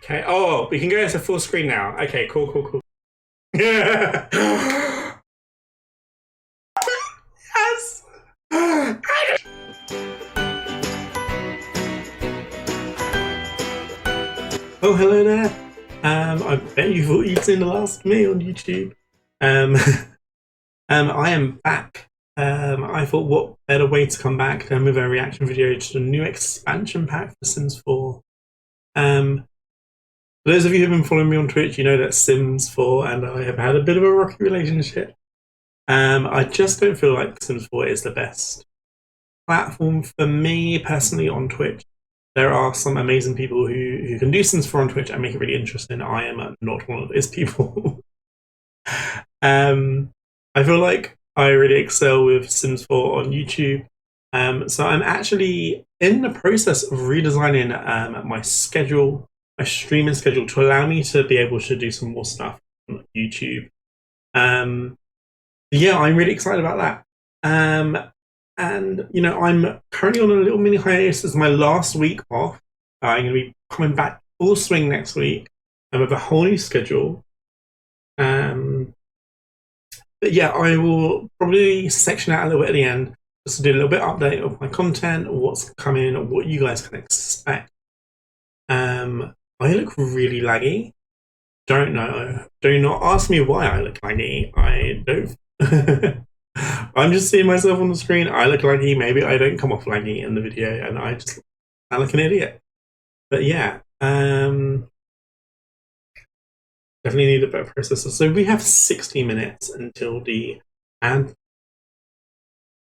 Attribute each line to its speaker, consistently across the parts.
Speaker 1: Okay. Oh, we can go to full screen now. Okay, cool, cool, cool. Yeah. Yes. Oh, hello there. I bet you thought you'd seen the last of me on YouTube. Um, I am back. I thought, what better way to come back than with a reaction video to the new expansion pack for Sims 4. For those of you who've been following me on Twitch, you know that Sims 4 and I have had a bit of a rocky relationship. I just don't feel like Sims 4 is the best platform for me personally on Twitch. There are some amazing people who can do Sims 4 on Twitch and make it really interesting. I am not one of those people. I feel like I really excel with Sims 4 on YouTube. So I'm actually in the process of redesigning my schedule, my streaming schedule, to allow me to be able to do some more stuff on YouTube. Yeah, I'm really excited about that. And, you know, I'm currently on a little mini hiatus. It's my last week off. I'm going to be coming back full swing next week with a whole new schedule. But yeah, I will probably section out a little bit at the end just to do a little bit update of my content, what's coming, or what you guys can expect. I look really laggy. Don't know. Do not ask me why I look laggy. I don't. I'm just seeing myself on the screen. I look laggy. Maybe I don't come off laggy in the video, and I look an idiot. But yeah, definitely need a better processor. So we have 60 minutes until the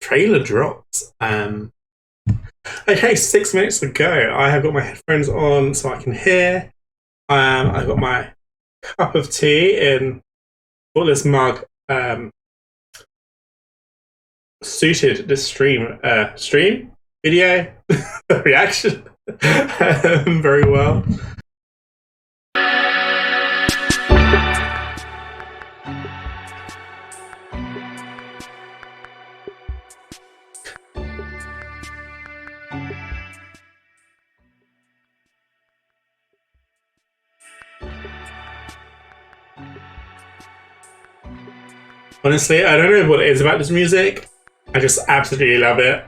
Speaker 1: trailer drops. Okay, 6 minutes to go. I have got my headphones on so I can hear. I've got my cup of tea in this mug. Suited this stream video reaction very well. Honestly, I don't know what it is about this music. I just absolutely love it.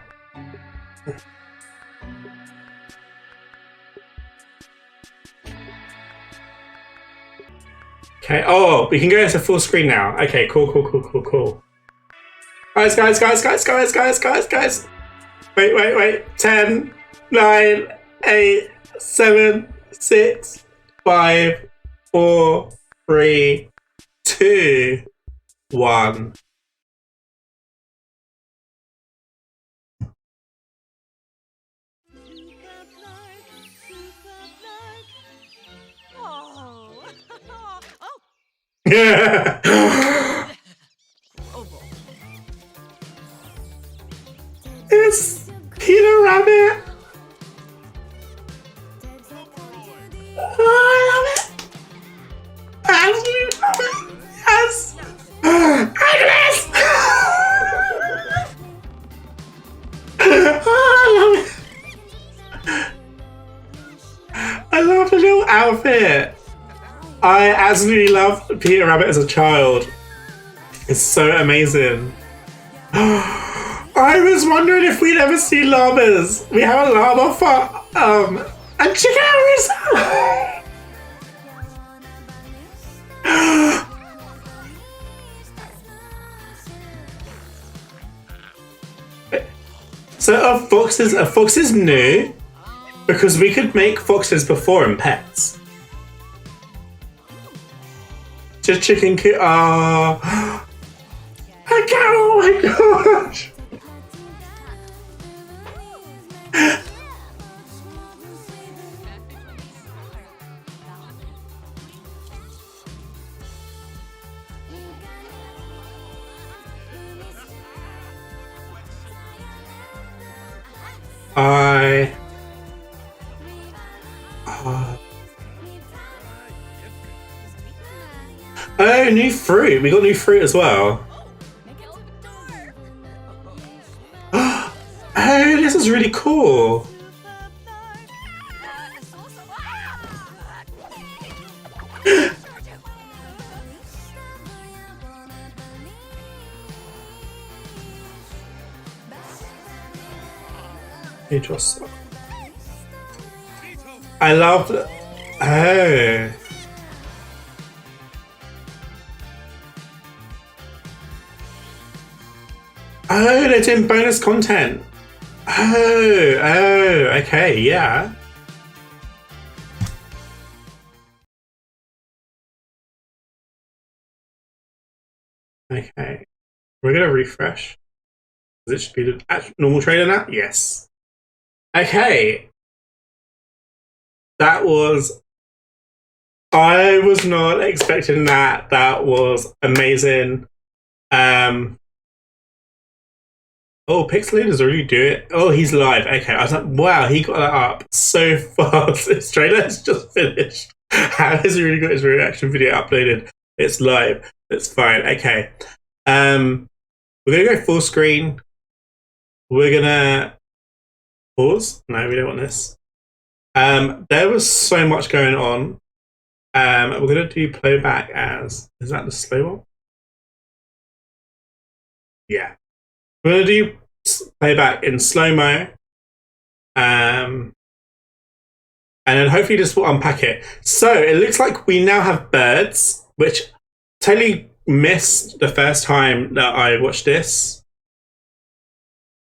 Speaker 1: Okay, oh, we can go to full screen now. Okay, cool, cool, cool, cool, cool. Guys. Wait. 10, 9, 8, 7, 6, 5, 4, 3, 2, 1. Yeah. It's Peter Rabbit. Oh, I love it. I absolutely love it. Yes. Agnes. Oh, I love it. I love the little outfit. I absolutely loved Peter Rabbit as a child. It's so amazing. I was wondering if we'd ever see llamas. We have a llama for a chicken hours. So a fox is new because we could make foxes before in pets. Just chicken coop. I can't. Oh my gosh. Oh, new fruit. We got new fruit as well. Oh, this is really cool. Hey, Joss. I love. Oh. Oh, they're doing bonus content. Oh, okay, yeah. Okay, we're gonna refresh. It should be the normal trailer now. Yes. Okay, that was. I was not expecting that. That was amazing. Oh, Pixelator's already do it. Oh, he's live. Okay, I was like, wow, he got that up so fast. This trailer's just finished. How has he really got his reaction video uploaded? It's live. It's fine. Okay. We're gonna go full screen. We're gonna pause. No, we don't want this. There was so much going on. We're gonna do playback as. Is that the slow one? Yeah. We're gonna do playback in slow mo. And then hopefully this will unpack it. So it looks like we now have birds, which totally missed the first time that I watched this.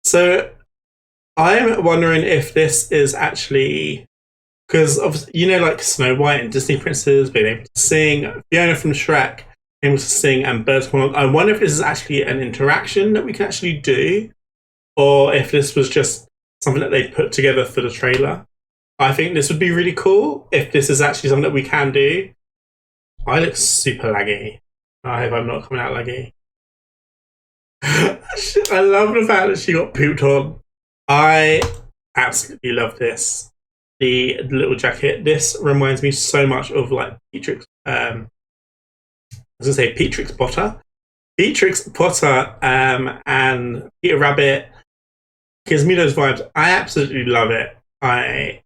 Speaker 1: So I'm wondering if this is actually because like Snow White and Disney princesses being able to sing, Fiona from Shrek able to sing, and birds. I wonder if this is actually an interaction that we can actually do, or if this was just something that they put together for the trailer. I think this would be really cool if this is actually something that we can do. I look super laggy. I hope I'm not coming out laggy. I love the fact that she got pooped on. I absolutely love this. The little jacket. This reminds me so much of like Beatrix. I was gonna say Beatrix Potter. Beatrix Potter and Peter Rabbit gives me those vibes. I absolutely love it. I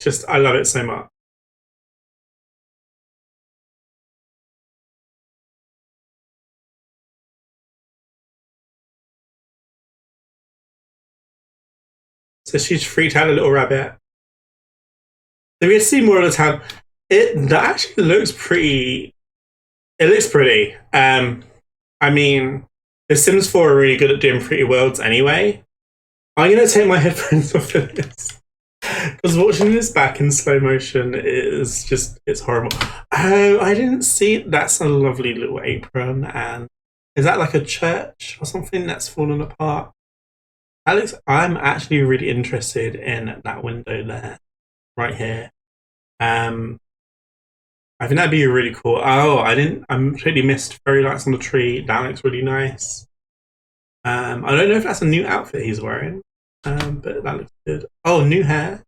Speaker 1: love it so much. So she's freaked out a little rabbit. So we see more of the town. That actually looks pretty. It looks pretty. I mean, the Sims 4 are really good at doing pretty worlds anyway. I'm gonna take my headphones off for this because watching this back in slow motion is it's horrible. Oh, I didn't see. That's a lovely little apron, and is that like a church or something that's fallen apart? Alex, I'm actually really interested in that window there, right here. I think that'd be really cool. Oh, I'm completely missed fairy lights on the tree. That looks really nice. I don't know if that's a new outfit he's wearing, but that looks good. Oh, new hair.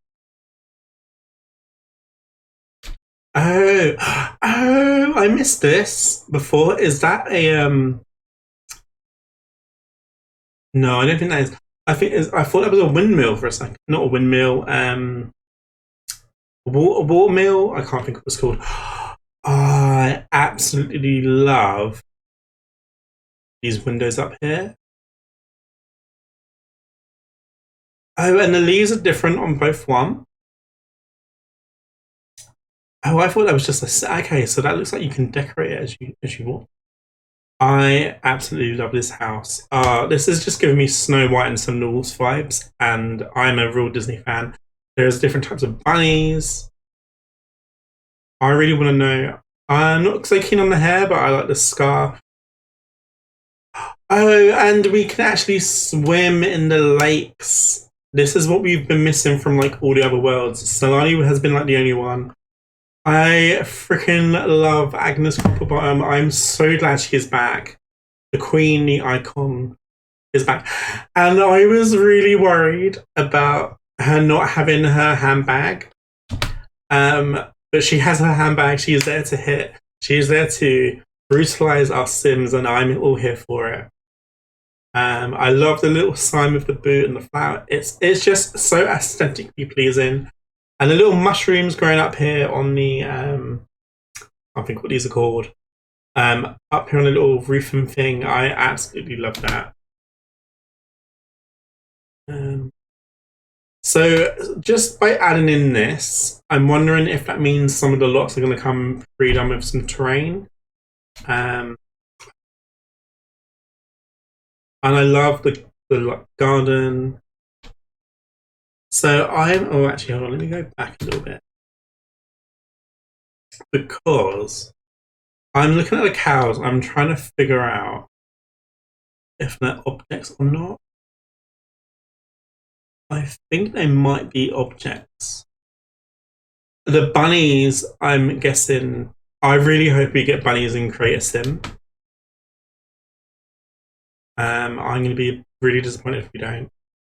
Speaker 1: Oh, oh, I missed this before. Is that a No, I don't think that is. I thought that was a windmill for a second. Not a windmill. A water mill. I can't think of what it's called. I absolutely love these windows up here. Oh, and the leaves are different on both one. Oh, I thought that was just a okay. So that looks like you can decorate it as you want. I absolutely love this house. This is just giving me Snow White and some Norse vibes, and I'm a real Disney fan. There's different types of bunnies. I really want to know. I'm not so keen on the hair, but I like the scarf. Oh, and we can actually swim in the lakes. This is what we've been missing from like all the other worlds. Solani has been like the only one. I freaking love Agnes Copperbottom. I'm so glad she is back. The queen, the icon, is back. And I was really worried about her not having her handbag. But she has her handbag. She is there to hit. She is there to brutalize our Sims, and I'm all here for it. I love the little sign with the boot and the flower. It's just so aesthetically pleasing. And the little mushrooms growing up here on the I think what these are called. Up here on the little roofing thing. I absolutely love that. So just by adding in this, I'm wondering if that means some of the lots are going to come pre-done with some terrain. And I love the garden. So oh, actually, hold on, let me go back a little bit. Because I'm looking at the cows, I'm trying to figure out if they're objects or not. I think they might be objects. The bunnies, I'm guessing, I really hope we get bunnies in Create a Sim. I'm going to be really disappointed if we don't.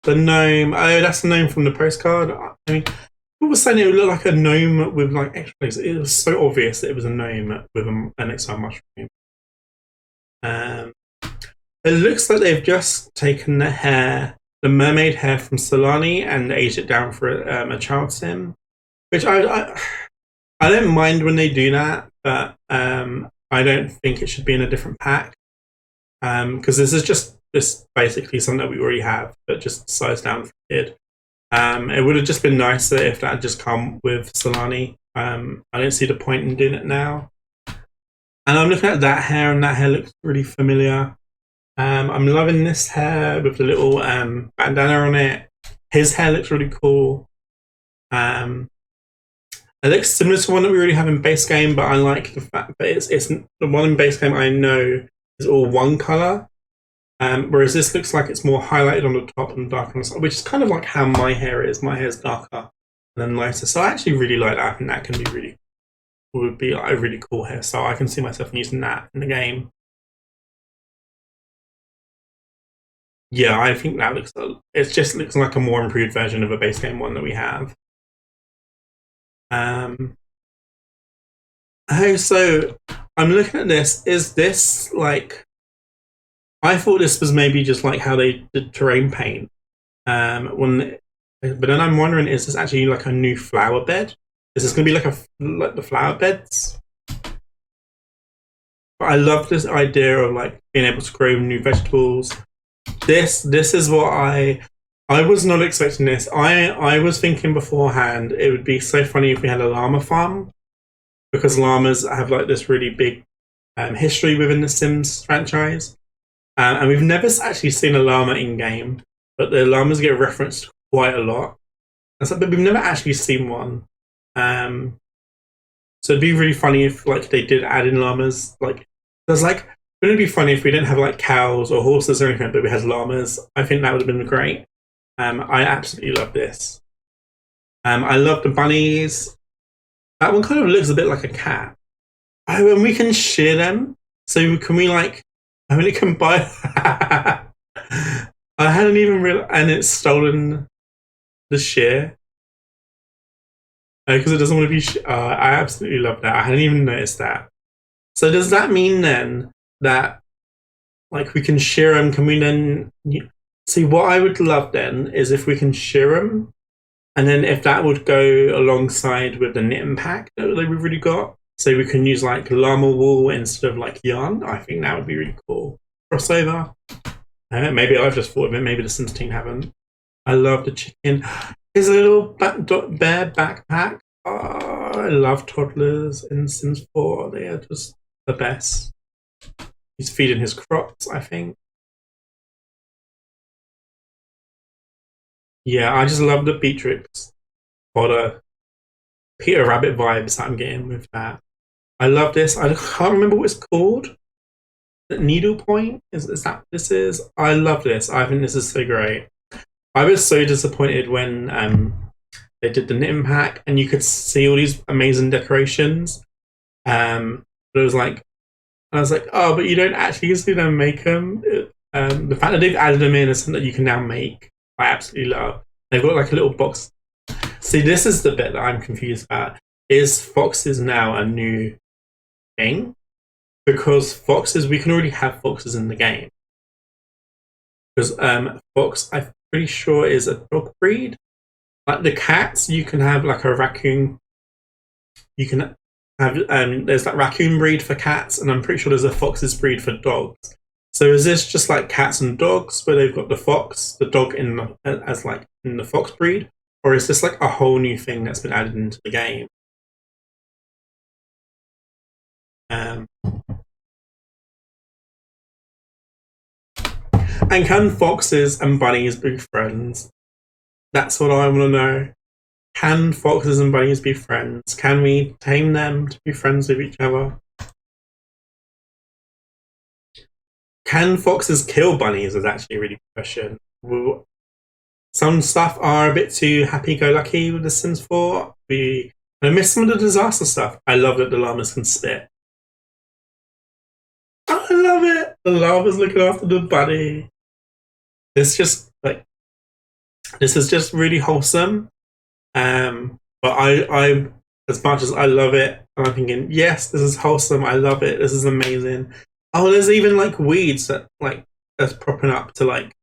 Speaker 1: The gnome, oh, that's the gnome from the postcard. I mean, people were saying it would look like a gnome with like extra legs. It was so obvious that it was a gnome with an exile mushroom. It looks like they've just taken the hair, the mermaid hair from Solani, and aged it down for a child sim, which I don't mind when they do that, but I don't think it should be in a different pack, because this is just basically something that we already have, but just sized down for kid. It would have just been nicer if that had just come with Solani. I don't see the point in doing it now. And I'm looking at that hair, and that hair looks really familiar. I'm loving this hair with the little bandana on it. His hair looks really cool. It looks similar to one that we already have in base game, but I like the fact that it's the one in base game I know is all one color. Whereas this looks like it's more highlighted on the top and darker on the side, which is kind of like how my hair is. My hair is darker and then lighter. So I actually really like that. I think that can be would be like a really cool hairstyle. I can see myself using that in the game. Yeah, I think that it just looks like a more improved version of a base game one that we have. Oh, so I'm looking at this. Is this like, I thought this was maybe just like how they did terrain paint. But then I'm wondering, is this actually like a new flower bed? Is this going to be like the flower beds? But I love this idea of like being able to grow new vegetables. This is what I was not expecting this. I was thinking beforehand it would be so funny if we had a llama farm, because llamas have like this really big history within the Sims franchise. And we've never actually seen a llama in game, but the llamas get referenced quite a lot. But we've never actually seen one. So it'd be really funny if like they did add in llamas. Like, wouldn't it be funny if we didn't have like cows or horses or anything, but we had llamas? I think that would have been great. I absolutely love this. I love the bunnies. That one kind of looks a bit like a cat. Oh, and we can shear them. So can we like? I mean, it can buy. I hadn't even realized, and it's stolen the shear because it doesn't want to be. I absolutely love that. I hadn't even noticed that. So does that mean then that like we can shear them? Can we then see what I would love then is if we can shear them, and then if that would go alongside with the knitting pack that we've already got. So we can use like llama wool instead of like yarn. I think that would be really cool. Crossover. Maybe I've just thought of it. Maybe the Sims team haven't. I love the chicken. His little bear backpack. Oh, I love toddlers in Sims 4. They are just the best. He's feeding his crops, I think. Yeah, I just love the Beatrix or the Peter Rabbit vibes that I'm getting with that. I love this. I can't remember what it's called. Needlepoint? Is that what this is? I love this. I think this is so great. I was so disappointed when they did the knitting pack and you could see all these amazing decorations. But it was like, I was like, oh, but you don't actually see them make them. The fact that they've added them in is something that you can now make. I absolutely love. They've got like a little box. See, this is the bit that I'm confused about. Is foxes now a new thing? Because foxes, we can already have foxes in the game. Because fox, I'm pretty sure, is a dog breed. Like the cats, you can have like a raccoon. You can have there's like raccoon breed for cats, and I'm pretty sure there's a foxes breed for dogs. So is this just like cats and dogs, where they've got the fox, the dog as like in the fox breed, or is this like a whole new thing that's been added into the game? Um, and can foxes and bunnies be friends? That's what I want to know. Can foxes and bunnies be friends? Can we tame them to be friends with each other? Can foxes kill bunnies is actually a really good question. Some stuff are a bit too happy-go-lucky with The Sims 4. I miss some of the disaster stuff. I love that the llamas can spit. Oh, I love it. The llama's looking after the bunny. It's just like, this is just really wholesome. But I, as much as I love it, I'm thinking, yes, this is wholesome. I love it. This is amazing. Oh, there's even like weeds that like that's propping up to like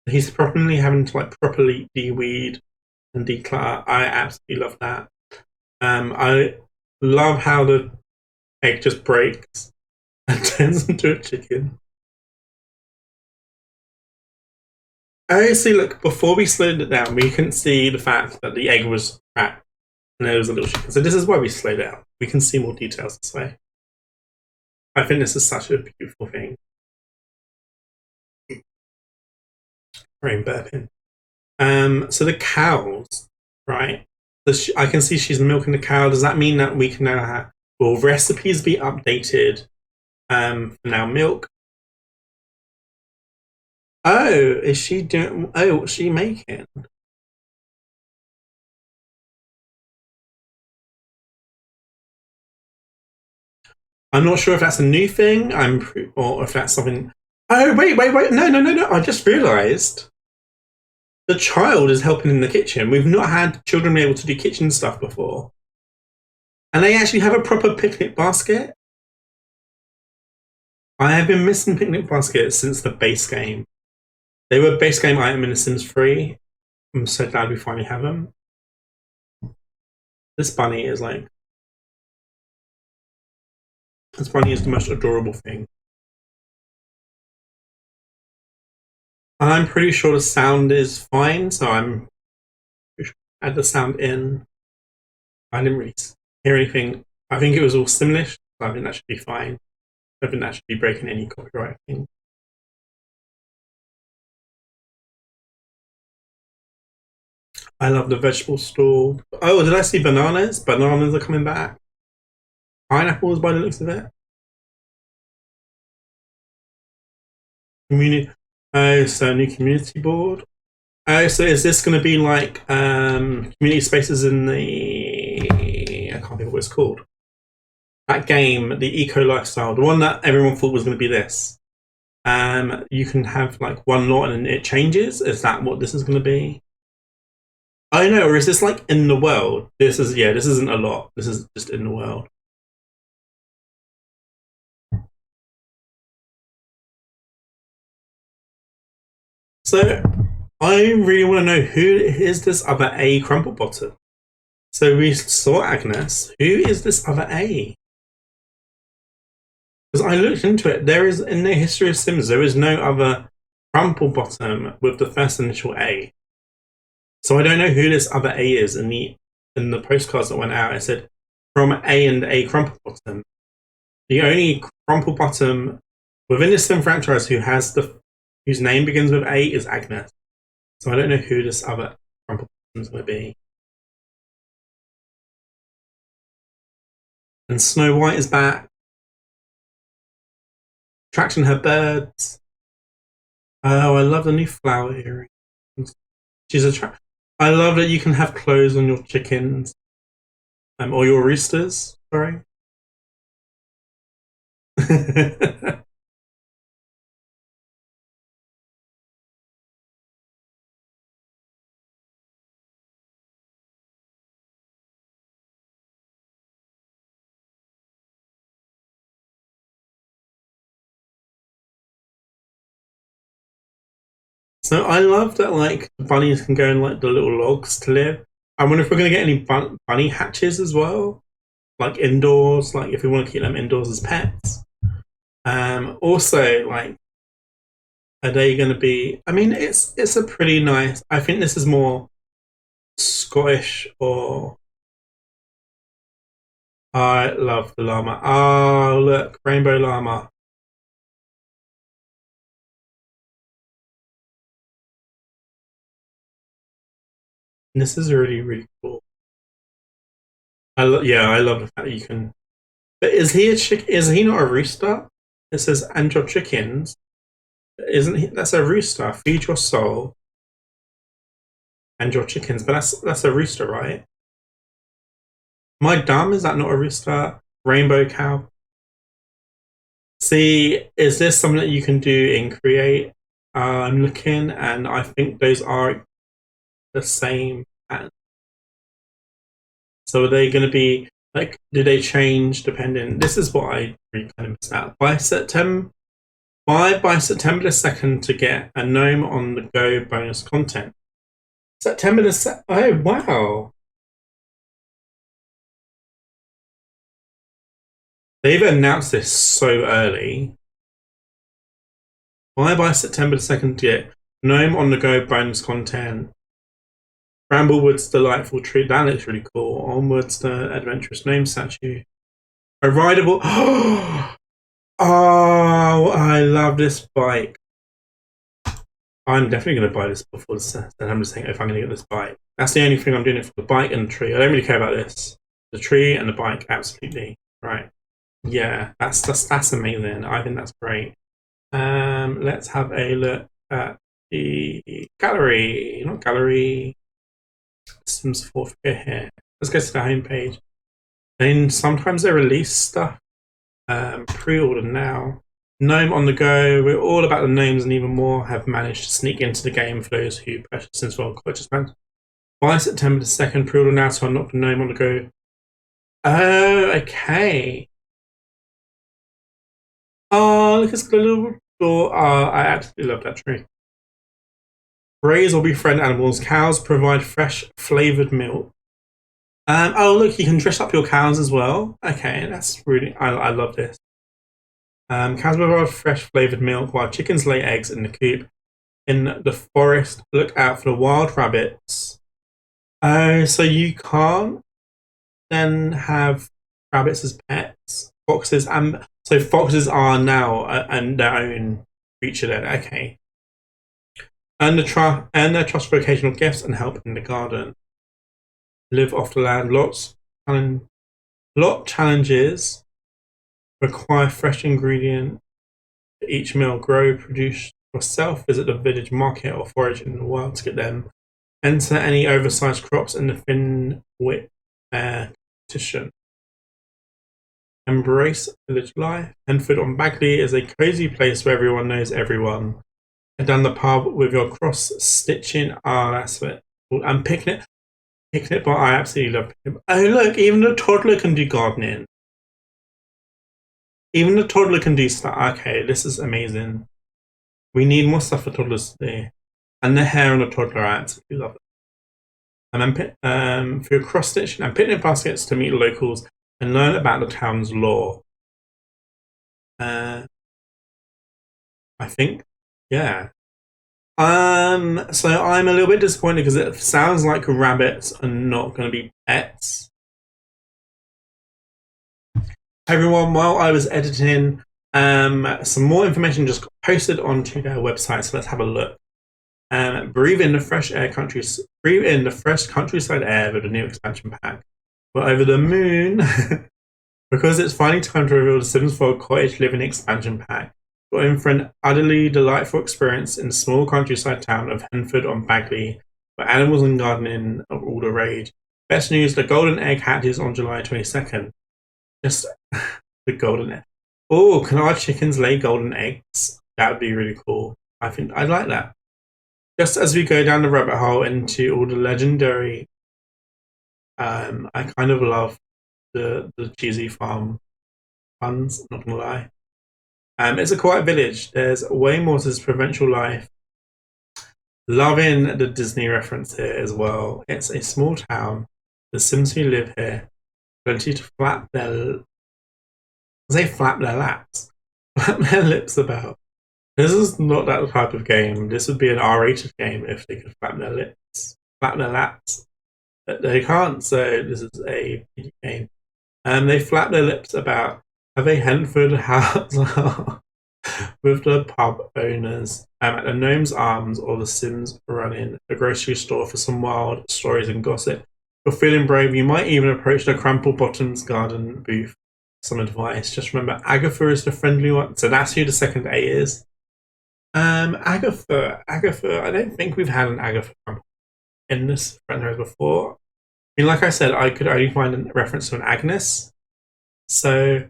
Speaker 1: he's probably having to like properly de-weed and declutter. I absolutely love that. I love how the egg just breaks and turns into a chicken. Oh, see, look, before we slowed it down, we couldn't see the fact that the egg was cracked and there was a little chicken. So this is why we slowed it down. We can see more details this way. I think this is such a beautiful thing. Rain burping. So the cows, right? So I can see she's milking the cow. Does that mean that we can now have, will recipes be updated for now milk? Oh, is she doing, oh, what's she making? I'm not sure if that's a new thing, or if that's something. Oh, wait. No. I just realised the child is helping in the kitchen. We've not had children able to do kitchen stuff before. And they actually have a proper picnic basket. I have been missing picnic baskets since the base game. They were a base game item in The Sims 3. I'm so glad we finally have them. This bunny is like. This bunny is the most adorable thing. I'm pretty sure the sound is fine, so I'm add the sound in. I didn't really hear anything. I think it was all Simlish, so I think that should be fine. I think that should be breaking any copyright thing. I love the vegetable stall. Oh, did I see bananas? Bananas are coming back. Pineapples by the looks of it. Community. Oh, so new community board. Oh, so is this going to be like community spaces in the? I can't think of what it's called. That game, the eco lifestyle, the one that everyone thought was going to be this. You can have like one lot and it changes. Is that what this is going to be? I know, or is this like in the world? This isn't a lot. This is just in the world. So I really want to know who is this other A crumple bottom. So we saw Agnes. Who is this other A? Because I looked into it. There is in the history of Sims, there is no other crumple bottom with the first initial A. So I don't know who this other A is in the postcards that went out. It said from A and A crumple bottom. The only crumple bottom within the Sim franchise whose name begins with A is Agnes. So I don't know who this other crumple bottom is going to be. And Snow White is back. Attracting her birds. Oh, I love the new flower earrings. I love that you can have clothes on your chickens. Or your roosters, sorry. So I love that like bunnies can go in like the little logs to live. I wonder if we're gonna get any bunny hatches as well, like indoors. Like if we want to keep them indoors as pets. Also, like, are they going to be? I mean, it's a pretty nice. I think this is more Scottish or I love the llama. Oh, look, rainbow llama. This is really, really cool. Yeah, I love the fact that you can. But is he a chick? Is he not a rooster? It says, "And your chickens." Isn't he? That's a rooster. Feed your soul and your chickens. But that's a rooster, right? My dumb, is that not a rooster? Rainbow cow. See, is this something that you can do in Create? I'm looking, and I think those are the same. So are they going to be like? Do they change depending? This is what I really kind of missed out. By September the 2nd to get a gnome on the go bonus content. September the 2nd. Oh wow! They've announced this so early. By September the 2nd to get gnome on the go bonus content. Bramblewood's delightful tree. That looks really cool. Onwards, the adventurous gnome statue. A rideable. Oh, I love this bike. I'm definitely going to buy this before the set. I'm just saying if I'm going to get this bike. That's the only thing I'm doing it for, the bike and the tree. I don't really care about this. The tree and the bike, absolutely. Right. Yeah, that's amazing. I think that's great. Let's have a look at the gallery. Not gallery. Sims 4 here. Let's go to the homepage. And sometimes they release stuff. Pre-order now. Gnome on the go. We're all about the gnomes and even more have managed to sneak into the game for those who purchase Sims 4 Cottage Living. By September the 2nd, pre-order now to unlock the gnome on the go. Oh, okay. Oh, look, it's got a little door. Oh, I absolutely love that tree. Raise or befriend animals. Cows provide fresh, flavoured milk. Oh, look, you can dress up your cows as well. Okay, that's really. I love this. Cows provide fresh, flavoured milk while chickens lay eggs in the coop. In the forest, look out for the wild rabbits. Oh, so you can't then have rabbits as pets? Foxes, and so foxes are now their own creature then. Okay. Earn their trust for occasional gifts and help in the garden. Live off the land. Lot challenges require fresh ingredient for each meal. Grow, produce yourself. Visit the village market or forage in the wild to get them. Enter any oversized crops in the Finwit competition. Embrace village life. Henford on Bagley is a cozy place where everyone knows everyone. Head down the pub with your cross stitching. Ah, that's it. And picnic. Picnic bar. I absolutely love picnic. Oh, look, even the toddler can do gardening. Even the toddler can do stuff. Okay, this is amazing. We need more stuff for toddlers today. And the hair on a toddler, I absolutely love it. And then for your cross stitching and picnic baskets to meet locals and learn about the town's lore. I think, yeah. So I'm a little bit disappointed because it sounds like rabbits are not going to be pets. Hey everyone, while I was editing, some more information just got posted onto their website, so let's have a look. Breathe in the fresh countryside air with the new expansion pack. We're over the moon because it's finally time to reveal the Sims 4 Cottage Living expansion pack. We're in for an utterly delightful experience in the small countryside town of Henford on Bagley, where animals and gardening are all the rage. Best news, the golden egg hatches on July 22nd. Just the golden egg. Oh, can our chickens lay golden eggs? That would be really cool. I think I'd like that. Just as we go down the rabbit hole into all the legendary, I kind of love the cheesy farm puns, not gonna lie. It's a quiet village. There's way more to this provincial life. Loving the Disney reference here as well. It's a small town. The Sims who live here plenty to flap their laps, flap their lips about. This is not that type of game. This would be an R-rated game if they could flap their lips, flap their laps. but they can't. So this is a video game. They flap their lips about have a Henford house with the pub owners at the Gnome's Arms or the Sims running a grocery store for some wild stories and gossip. If you're feeling brave, you might even approach the Crumple Bottoms garden booth. Some advice. Just remember, Agatha is the friendly one. So that's who the second A is. Agatha. I don't think we've had an Agatha in this franchise before. I mean, like I said, I could only find a reference to an Agnes. So,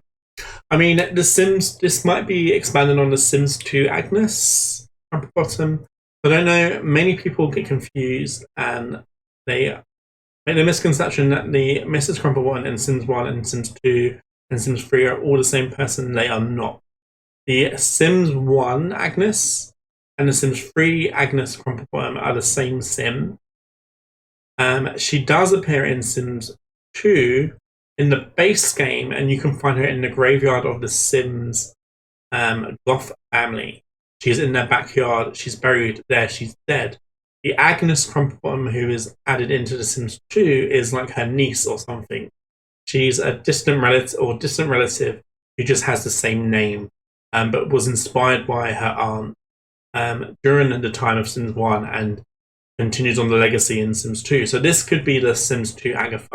Speaker 1: I mean, The Sims, this might be expanded on The Sims 2 Agnes, Crumple Bottom. I don't know, many people get confused and they make the misconception that the Mrs. Crumple 1 and Sims 1 and Sims 2 and Sims 3 are all the same person. They are not. The Sims 1 Agnes and the Sims 3 Agnes Crumple Bottom are the same Sim. She does appear in Sims 2 in the base game, and you can find her in the graveyard of the Sims Goth family. She's in their backyard. She's buried there. She's dead. The Agnes Crumplebottom, who is added into The Sims 2, is like her niece or something. She's a distant relative who just has the same name, but was inspired by her aunt during the time of Sims 1 and continues on the legacy in Sims 2. So this could be the Sims 2 Agnes,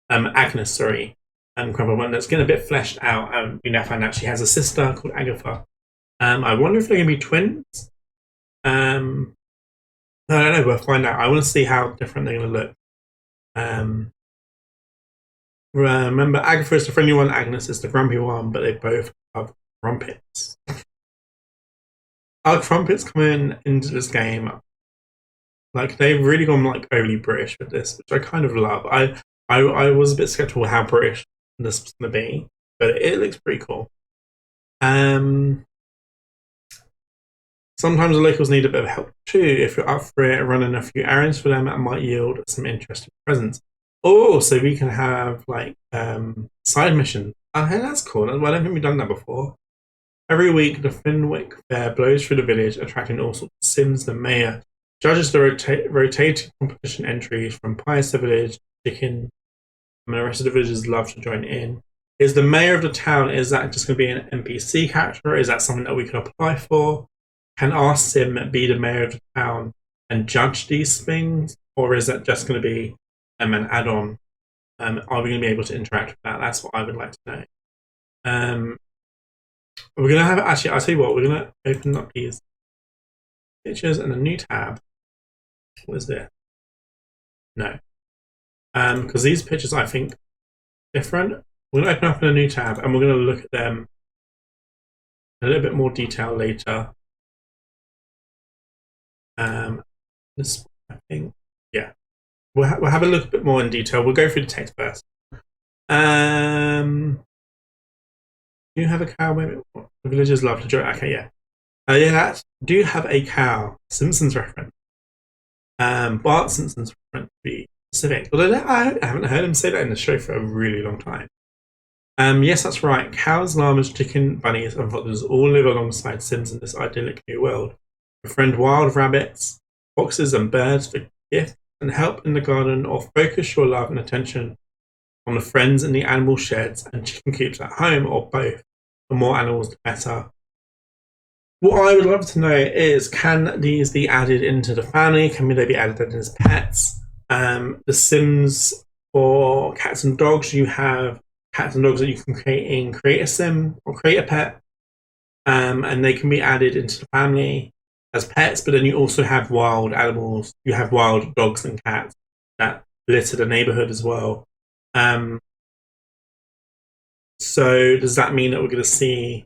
Speaker 1: Crumplebottom that's getting a bit fleshed out. We now find out she has a sister called Agatha. I wonder if they're going to be twins. I don't know. We'll find out. I want to see how different they're going to look. Remember, Agatha is the friendly one, Agnes is the grumpy one, but they both have crumpets. Our crumpets coming into this game, like they've really gone like overly British with this, which I kind of love. I was a bit skeptical how British this was going to be, but it looks pretty cool. Sometimes the locals need a bit of help too. If you're up for it, running a few errands for them, it might yield some interesting presents. Oh, so we can have like side missions. Oh, hey, that's cool. Well, I don't think we've done that before. Every week, the Finwick Fair blows through the village, attracting all sorts of Sims. The mayor judges the rotating competition entries from Pious to Village, Dickon, and the rest of the villagers love to join in. Is the mayor of the town, is that just going to be an NPC character? Is that something that we can apply for? Can our Sim be the mayor of the town and judge these things? Or is that just going to be an add-on? Are we going to be able to interact with that? That's what I would like to know. We're going to have, actually, I'll tell you what, we're going to open up these pictures in a new tab. What is this? No. Because these pictures, I think, different. We're going to open up in a new tab and we're going to look at them in a little bit more detail later. This, I think, yeah. We'll have a look a bit more in detail. We'll go through the text first. Do you have a cow? Maybe the villagers love to join. Okay, yeah. Yeah, do you have a cow? Simpsons reference. Bart Simpson's reference to be specific. Although I haven't heard him say that in the show for a really long time. Yes, that's right. Cows, llamas, chicken, bunnies, and foxes all live alongside Sims in this idyllic new world. Befriend wild rabbits, foxes, and birds for gifts and help in the garden, or focus your love and attention on the friends in the animal sheds and chicken coops at home, or both. The more animals, the better. What I would love to know is, can these be added into the family? Can they be added as pets? The Sims for cats and dogs, you have cats and dogs that you can create a Sim or create a pet, and they can be added into the family as pets. But then you also have wild animals. You have wild dogs and cats that litter the neighborhood as well. So does that mean that we're going to see?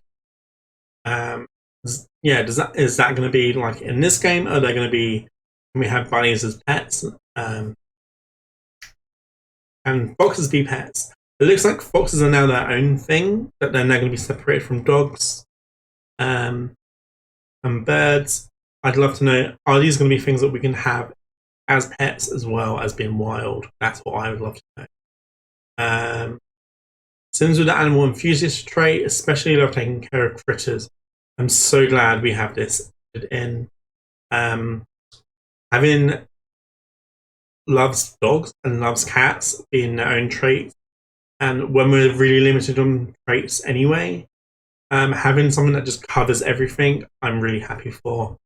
Speaker 1: Is that going to be like in this game? Or are they going to be? Can we have bunnies as pets? And foxes be pets. It looks like foxes are now their own thing. That they're now going to be separated from dogs, and birds. I'd love to know: are these going to be things that we can have as pets as well as being wild? That's what I would love to know. Sims with the animal enthusiast trait, especially love taking care of critters. I'm so glad we have this in. Having loves dogs and loves cats being their own traits. And when we're really limited on traits anyway, having something that just covers everything, I'm really happy for.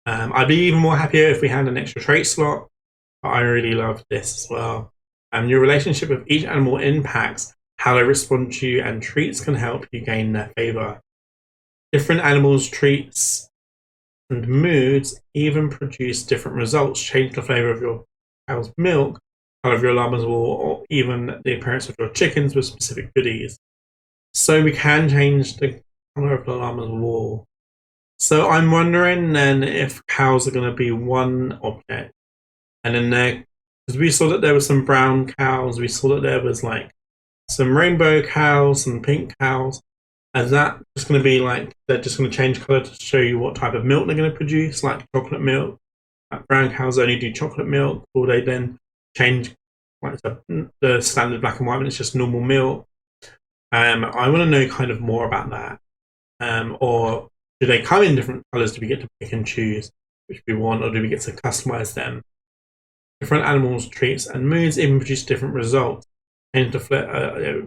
Speaker 1: I'd be even more happier if we had an extra trait slot, but I really love this as well. Your relationship with each animal impacts how they respond to you, and treats can help you gain their favor. Different animals' treats and moods even produce different results. Change the flavor of your cow's milk, color of your llama's wool, or even the appearance of your chickens with specific goodies. So we can change the color of the llama's wool. So I'm wondering then if cows are going to be one object, and then there, because we saw that there were some brown cows, we saw that there was like some rainbow cows, some pink cows. Is that just going to be like they're just going to change color to show you what type of milk they're going to produce, like chocolate milk? Like brown cows only do chocolate milk, or they then change like the standard black and white when it's just normal milk? I want to know kind of more about that. Or do they come in different colors? Do we get to pick and choose which we want, or do we get to customize them? Different animals, traits, and moods even produce different results. And to flip,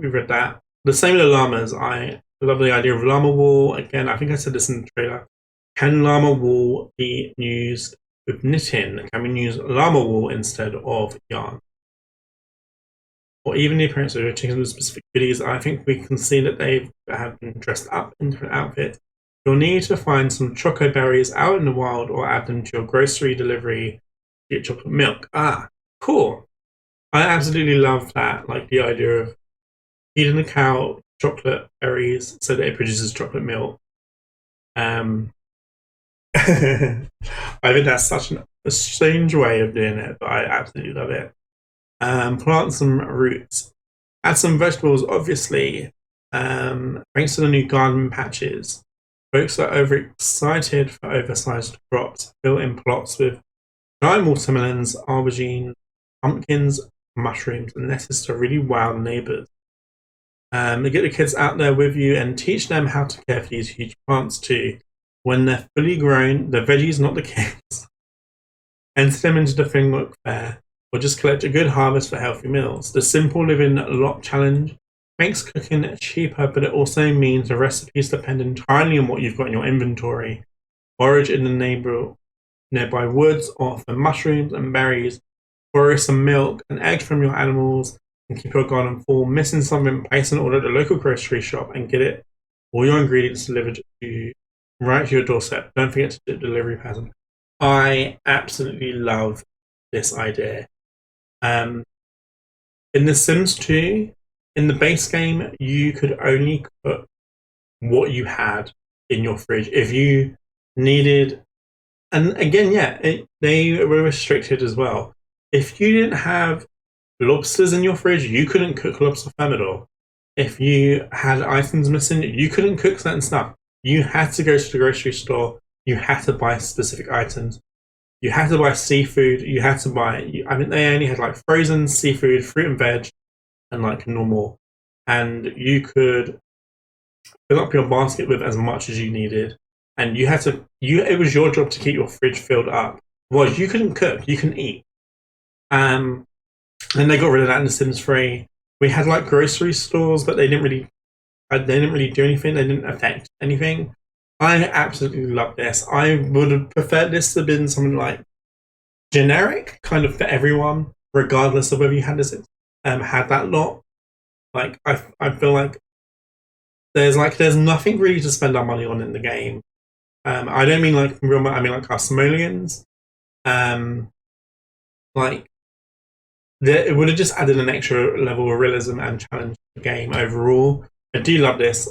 Speaker 1: we read that. The same with the llamas. I love the idea of llama wool. Again, I think I said this in the trailer. Can llama wool be used with knitting? Can we use llama wool instead of yarn? Or even the appearance of your chickens with specific goodies. I think we can see that they have been dressed up in different outfits. You'll need to find some choco berries out in the wild or add them to your grocery delivery to get chocolate milk. Ah, cool. I absolutely love that. Like the idea of feeding the cow chocolate berries so that it produces chocolate milk. I think that's such a strange way of doing it, but I absolutely love it. Plant some roots. Add some vegetables, obviously. Thanks to the new garden patches, folks are overexcited for oversized crops built in plots with giant watermelons, aubergine, pumpkins, mushrooms, and lettuce to really wow the neighbors. Get the kids out there with you and teach them how to care for these huge plants too. When they're fully grown, the veggies, not the kids. Enter them into the Finglook Fair, or just collect a good harvest for healthy meals. The Simple Living Lot Challenge makes cooking cheaper, but it also means the recipes depend entirely on what you've got in your inventory. Forage in the nearby woods, or for mushrooms and berries. Borrow some milk and eggs from your animals, and keep your garden full. Missing something, place an order at the local grocery shop and get it. All your ingredients delivered to you right to your doorstep. Don't forget to do the delivery pattern. I absolutely love this idea. In The Sims 2, in the base game, you could only cook what you had in your fridge. If you needed, and again, they were restricted as well. If you didn't have lobsters in your fridge, you couldn't cook lobster thermidor. If you had items missing, you couldn't cook certain stuff. You had to go to the grocery store. You had to buy specific items. You had to buy seafood. You had to buy, I think they only had like frozen seafood, fruit and veg, and like normal. And you could fill up your basket with as much as you needed. And you had to, it was your job to keep your fridge filled up. Well, you couldn't cook, you can eat. And they got rid of that in The Sims 3. We had like grocery stores, but they didn't really do anything. They didn't affect anything. I absolutely love this. I would have preferred this to have been something like generic, kind of for everyone, regardless of whether you had this had that lot. Like I feel like there's nothing really to spend our money on in the game. I don't mean like real money. I mean like our simoleons. Like it would have just added an extra level of realism and challenge to the game overall. I do love this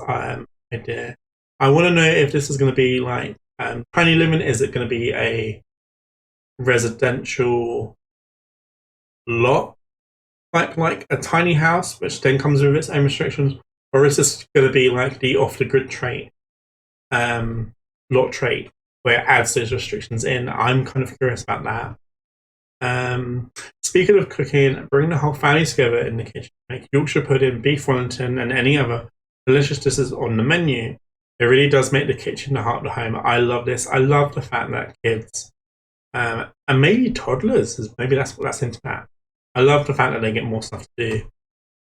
Speaker 1: idea. I want to know if this is going to be like Tiny Living. Is it going to be a residential lot, like a tiny house, which then comes with its own restrictions, or is this going to be like the off-the-grid trait, lot trait, where it adds those restrictions in? I'm kind of curious about that. Speaking of cooking, bring the whole family together in the kitchen. Make Yorkshire pudding, beef Wellington, and any other delicious dishes on the menu. It really does make the kitchen the heart of the home. I love this. I love the fact that kids And maybe toddlers, maybe that's what that's into that. I love the fact that they get more stuff to do.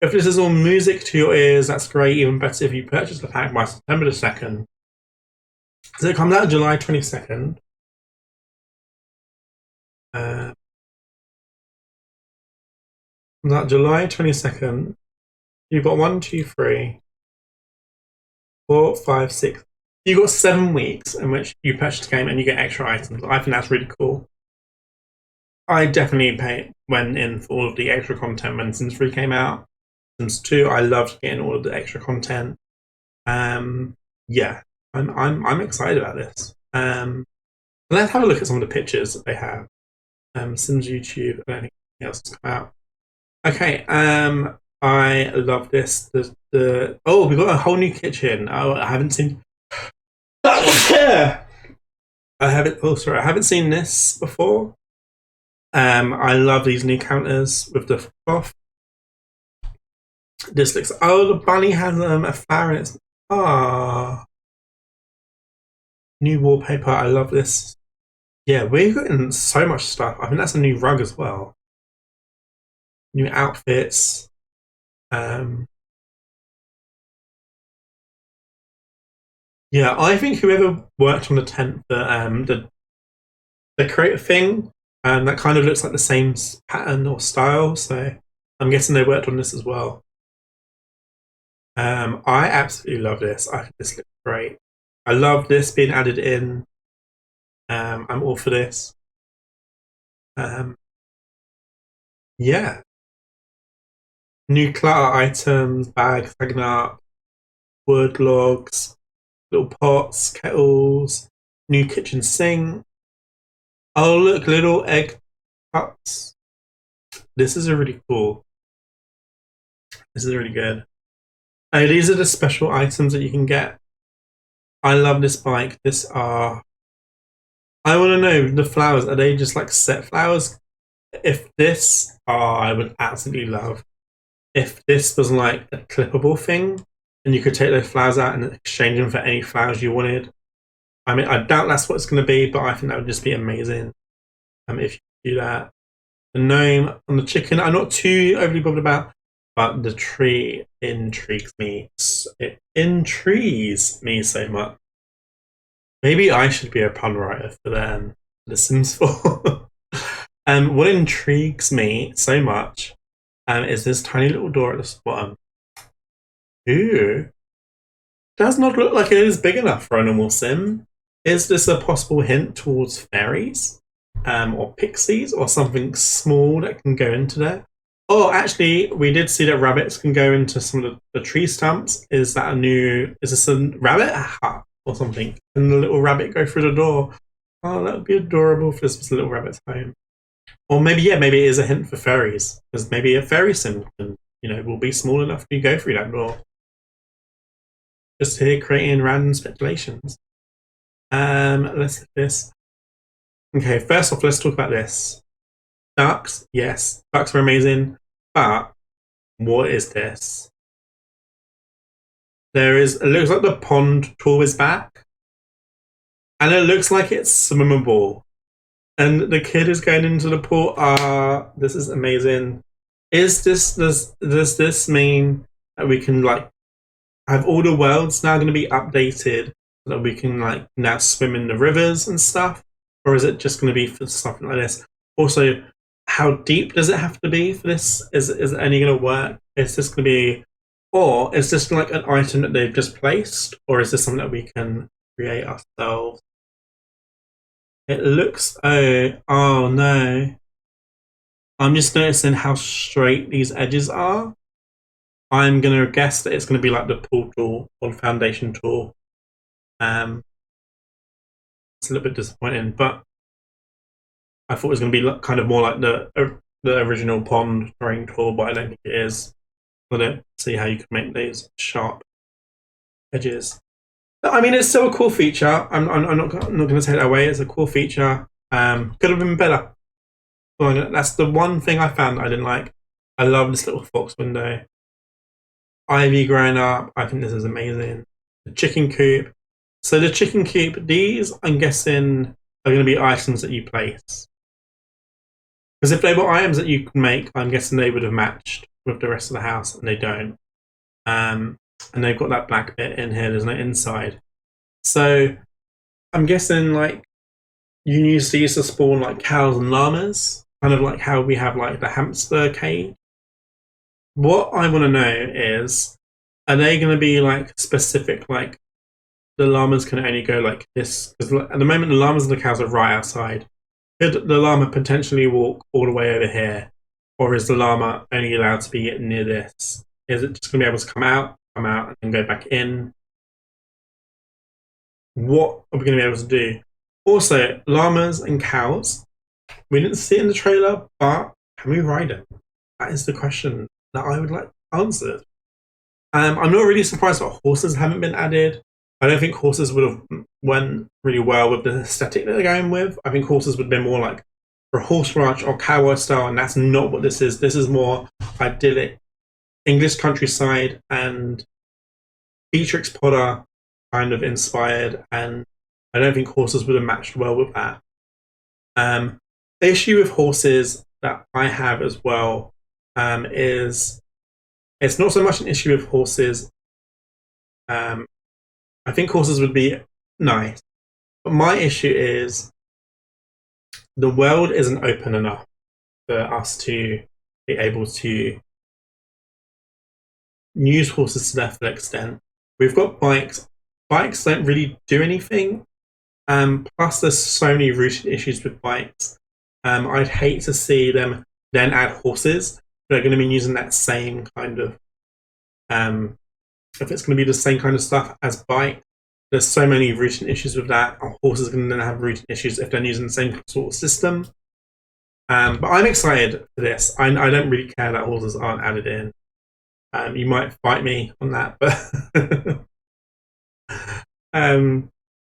Speaker 1: If this is all music to your ears, that's great. Even better if you purchase the pack by September the 2nd. So it comes out July 22nd. Comes out July 22nd. You've got 1, 2, 3, 4, 5, 6. You've got 7 weeks in which you purchase the game and you get extra items. I think that's really cool. I definitely went in for all of the extra content when Sims 3 came out. Sims 2, I loved getting all of the extra content. Yeah, I'm excited about this. Let's have a look at some of the pictures that they have. Sims YouTube, I don't think anything else has come out. Okay, I love this. Oh, we've got a whole new kitchen. Oh, I haven't seen. I haven't. Oh, sorry, I haven't seen this before. I love these new counters with the cloth. This looks. Oh, the bunny has a flower in it. Ah, new wallpaper. I love this. Yeah, we're getting so much stuff. I think that's a new rug as well. New outfits. Yeah, I think whoever worked on the tent, the creative thing, that kind of looks like the same pattern or style. So I'm guessing they worked on this as well. I absolutely love this. I think this looks great. I love this being added in. I'm all for this. Yeah. New clutter items, bags hanging up, wood logs, little pots, kettles, new kitchen sink. Oh, look, little egg cups. This is really cool. This is really good. Oh, these are the special items that you can get. I love this bike. I want to know, the flowers, are they just like set flowers? If this, I would absolutely love. If this was like a clippable thing, and you could take those flowers out and exchange them for any flowers you wanted. I mean, I doubt that's what it's going to be, but I think that would just be amazing. If you do that. The gnome and the chicken, I'm not too overly bothered about, but the tree intrigues me. It intrigues me so much. Maybe I should be a pun writer for The Sims 4. What intrigues me so much is this tiny little door at the bottom. Ooh. Does not look like it is big enough for a normal sim. Is this a possible hint towards fairies? Or pixies, or something small that can go into there? Oh, actually, we did see that rabbits can go into some of the tree stumps. Is this a rabbit hut or something? Can the little rabbit go through the door? Oh, that would be adorable if this was a little rabbit's home. Or maybe it is a hint for fairies, because maybe a fairy sim will be small enough to go through that door. Just here creating random speculations. Let's look at this. Okay, first off, let's talk about this. Ducks, yes, ducks are amazing, but what is this? It looks like the pond tool is back, and it looks like it's swimmable. And the kid is going into the pool. This is amazing. Does this mean that we can have all the worlds now going to be updated so that we can now swim in the rivers and stuff? Or is it just going to be for something like this? Also, how deep does it have to be for this? Is it only going to work? Is this going to be, or is this like an item that they've just placed, or is this something that we can create ourselves? It looks, oh no. I'm just noticing how straight these edges are. I'm going to guess that it's going to be like the pool tool or the foundation tool. It's a little bit disappointing, but I thought it was going to be kind of more like the original pond drawing tool, but I don't think it is. I don't see how you can make these sharp edges. I mean, it's still a cool feature. I'm not going to take that away. It's a cool feature. Could have been better. Well, that's the one thing I found that I didn't like. I love this little fox window. Ivy growing up. I think this is amazing. The chicken coop. So the chicken coop, these, I'm guessing, are going to be items that you place. Because if they were items that you can make, I'm guessing they would have matched with the rest of the house, and they don't. And they've got that black bit in here. There's no inside. So I'm guessing like you used to spawn like cows and llamas, kind of like how we have like the hamster cage. What I want to know is, are they going to be like specific, like the llamas can only go like this? Because at the moment the llamas and the cows are right outside. Could the llama potentially walk all the way over here, or is the llama only allowed to be near this? Is it just going to be able to come out, and then go back in? What are we going to be able to do? Also, llamas and cows. We didn't see it in the trailer, but can we ride them? That is the question that I would like answered. I'm not really surprised that horses haven't been added. I don't think horses would have went really well with the aesthetic that they're going with. I think horses would have been more like for a horse ranch or cowboy style, and that's not what this is. This is more idyllic English countryside and Beatrix Potter kind of inspired, and I don't think horses would have matched well with that. The issue with horses that I have as well is it's not so much an issue with horses. I think horses would be nice, but my issue is the world isn't open enough for us to be able to use horses to their full extent. We've got bikes. Bikes don't really do anything. Plus, there's so many rooted issues with bikes. I'd hate to see them then add horses. They're going to be using that same kind of if it's going to be the same kind of stuff as bike, there's so many rooting issues with that. Horses are going to then have rooting issues if they're using the same sort of system. But I'm excited for this. I don't really care that horses aren't added in. You might fight me on that, but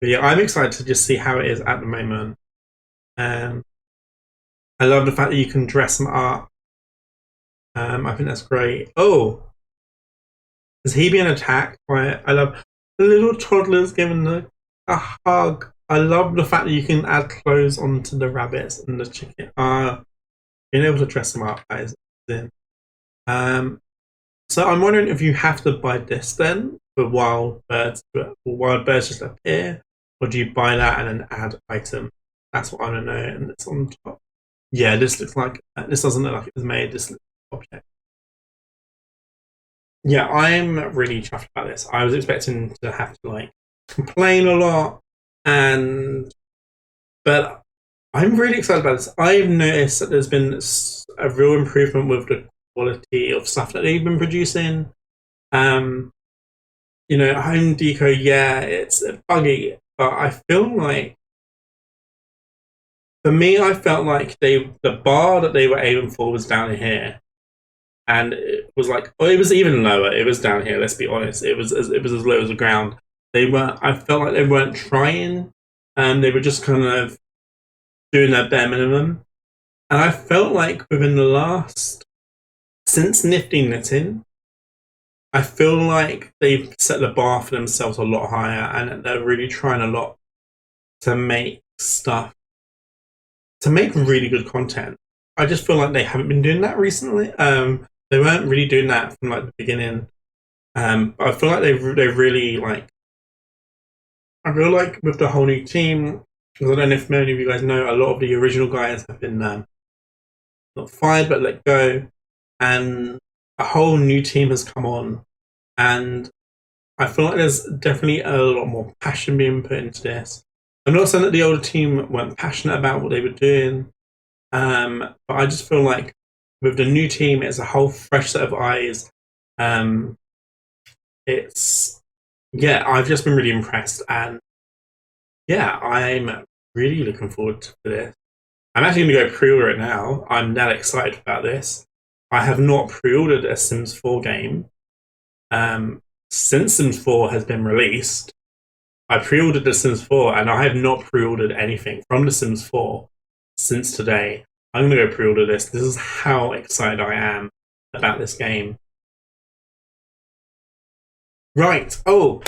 Speaker 1: yeah, I'm excited to just see how it is at the moment. I love the fact that you can dress them up. I think that's great. Oh, is he being attacked by? I love the little toddlers giving a hug. I love the fact that you can add clothes onto the rabbits and the chicken. Being able to dress them up, that is in. So I'm wondering if you have to buy this then for wild birds. Wild birds just appear, or do you buy that and then add item? That's what I want to know. And it's on top. Yeah, this looks like this doesn't look like it was made. This looks like object. Yeah, I'm really chuffed about this. I was expecting to have to like complain a lot, but I'm really excited about this. I've noticed that there's been a real improvement with the quality of stuff that they've been producing. Home deco, yeah, it's buggy, but I feel like for me, I felt like the bar that they were aiming for was down here. And it was like, it was even lower. It was down here. Let's be honest. It was as low as the ground. I felt like they weren't trying, and they were just kind of doing their bare minimum. And I felt like since Nifty Knitting, I feel like they've set the bar for themselves a lot higher, and they're really trying a lot to make really good content. I just feel like they haven't been doing that recently. They weren't really doing that from like the beginning. I feel like they really like. I feel like with the whole new team, because I don't know if many of you guys know, a lot of the original guys have been not fired but let go, and a whole new team has come on, and I feel like there's definitely a lot more passion being put into this. I'm not saying that the older team weren't passionate about what they were doing, but I just feel like with the new team, it's a whole fresh set of eyes. I've just been really impressed, and yeah, I'm really looking forward to this. I'm actually going to go pre-order it now. I'm that excited about this. I have not pre-ordered a Sims 4 game since Sims 4 has been released. I pre-ordered The Sims 4, and I have not pre-ordered anything from The Sims 4 since today. I'm going to go pre-order this. This is how excited I am about this game. Right. Oh.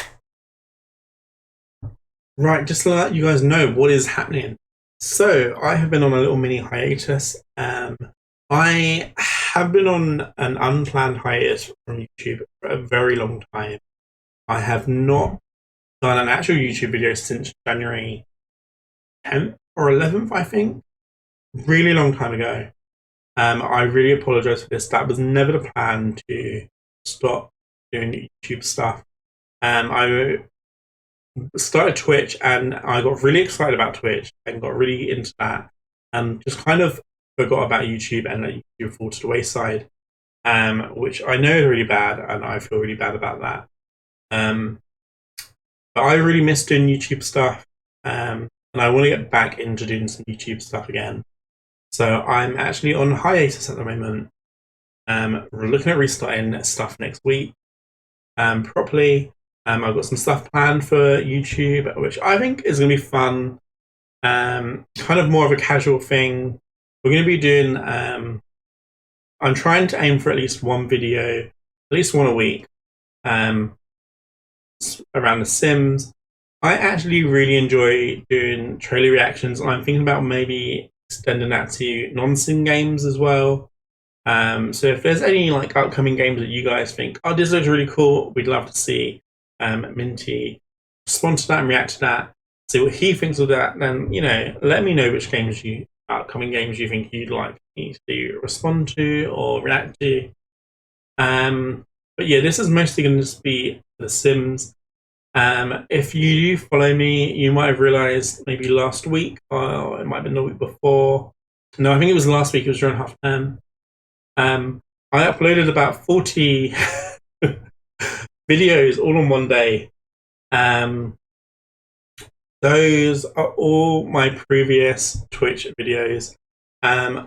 Speaker 1: Right, just to let you guys know what is happening. So I have been on a little mini hiatus. I have been on an unplanned hiatus from YouTube for a very long time. I have not done an actual YouTube video since January 10th or 11th, I think. Really long time ago. I really apologize for this. That was never the plan to stop doing YouTube stuff. I started Twitch and I got really excited about Twitch and got really into that and just kind of forgot about YouTube and let YouTube fall to the wayside, which I know is really bad and I feel really bad about that. But I really miss doing YouTube stuff, and I want to get back into doing some YouTube stuff again. So I'm actually on hiatus at the moment. We're looking at restarting stuff next week properly. I've got some stuff planned for YouTube, which I think is going to be fun. Kind of more of a casual thing. We're going to be doing. I'm trying to aim for at least one video, at least one a week, around The Sims. I actually really enjoy doing trailer reactions. I'm thinking about maybe extending that to non-sim games as well. So if there's any like upcoming games that you guys think, oh, this looks really cool, we'd love to see Minty respond to that and react to that, see what he thinks of that, then let me know which upcoming games you think you'd like me to respond to or react to. But yeah, this is mostly going to just be The Sims. If you follow me, you might have realized maybe last week, or it might have been the week before. No, I think it was last week. It was during half term. I uploaded about 40 videos all on one day. Those are all my previous Twitch videos.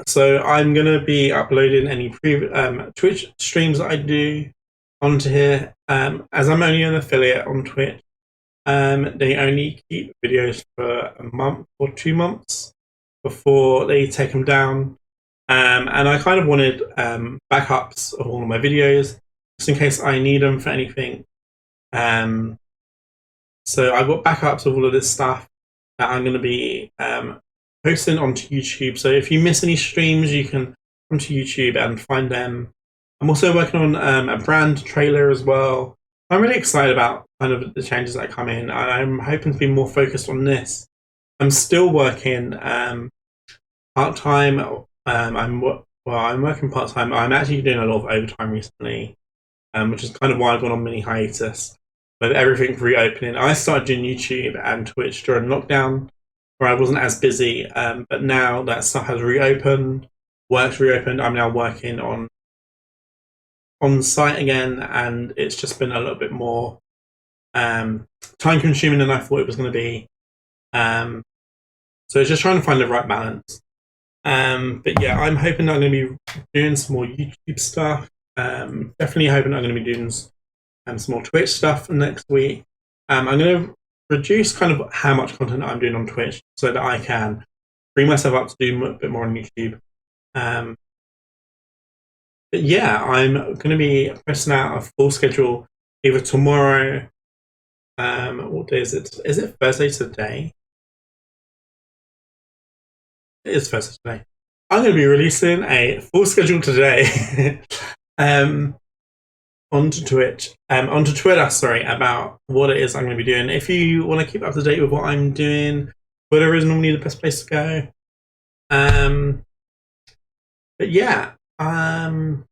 Speaker 1: So I'm going to be uploading any Twitch streams that I do onto here. As I'm only an affiliate on Twitch, they only keep videos for a month or 2 months before they take them down. And I kind of wanted backups of all of my videos, just in case I need them for anything. So I've got backups of all of this stuff that I'm going to be posting onto YouTube. So if you miss any streams, you can come to YouTube and find them. I'm also working on a brand trailer as well. I'm really excited about kind of the changes that come in. I'm hoping to be more focused on this. I'm still working part-time. I'm working part-time. I'm actually doing a lot of overtime recently, which is kind of why I've gone on mini hiatus. With everything reopening, I started doing YouTube and Twitch during lockdown, where I wasn't as busy. But now that stuff has reopened, work's reopened, I'm now working on site again, and it's just been a little bit more time consuming than I thought it was going to be. So it's just trying to find the right balance. But yeah, I'm hoping that I'm going to be doing some more YouTube stuff. Definitely hoping I'm going to be doing some more Twitch stuff next week. I'm going to reduce kind of how much content I'm doing on Twitch so that I can bring myself up to do a bit more on YouTube. But yeah, I'm going to be posting out a full schedule either tomorrow. What day is it? Is it Thursday today? It is Thursday today. I'm going to be releasing a full schedule today onto Twitch, onto Twitter, sorry, about what it is I'm going to be doing. If you want to keep up to date with what I'm doing, Twitter is normally the best place to go. But yeah, other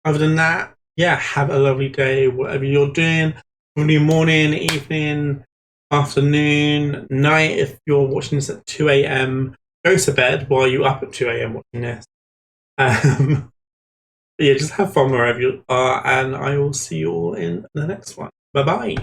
Speaker 1: than that, yeah, have a lovely day, whatever you're doing. Probably morning, evening, afternoon, night. If you're watching this at 2 a.m., go to bed while you're up at 2 a.m. watching this. Yeah, just have fun wherever you are, and I will see you all in the next one. Bye bye.